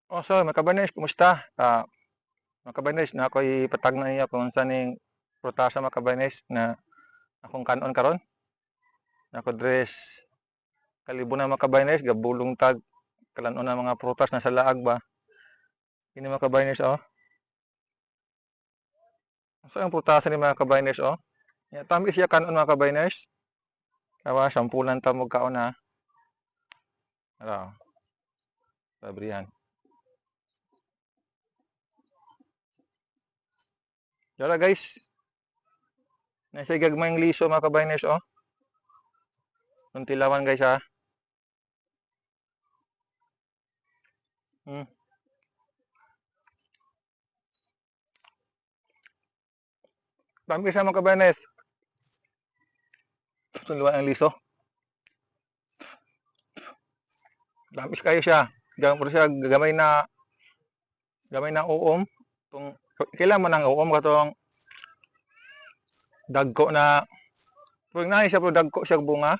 So mga kabarnes, kumusta? Mga kabarnes, na ako'y patag na niya kung saan yung prutasa mga kabarnes na akong kanon karon. Ako dress kalibo na mga kabarnes, gabulong tag kalanon na mga prutas na sa laag ba. Ini mga kabarnes So ang prutasa ni mga kabarnes tamis siya kanon mga kabarnes. Kawa sampulan ta mo kaon na. Sabrihan. Yara guys. Nasa gagmayng liso mga kabarnes Untilawan guys ha. Tamis siya mga kabarnes. Tunluan ang liso. Tamis kayo siya. Gamay siya gamay na uom. Kailan man ang uom katong dagko na pag nai siya pero dagko siya bunga.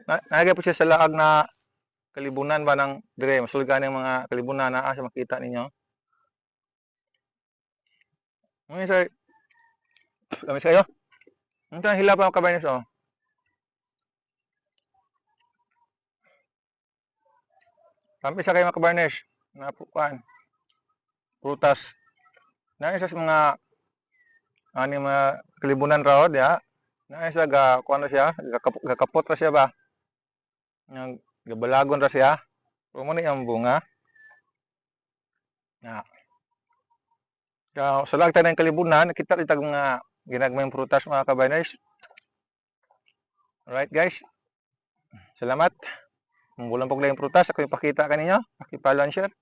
Nalagay po siya sa laag na kalibunan ba ng dire masulgan ng mga kalibunan na siya makita ninyo. Ngayon sa tamis kayo. Ang hilap ang kabarnes Tamis siya kayo mga kabarnes. Napukan. Prutas. Nai siya sa mga mga kalibunan raw ya. Nai siya kuano siya, gakapot ra siya ba. Yang gabalagon ra siya. Mo ni ang bunga. Ya. Sa laag tayo ng kalibunan, kita rin tag mga ginagmayang prutas mga kabarnes. Alright guys. Salamat. Kung bulan pag lang prutas, ako ipakita kaninyo. Pakipalo and share.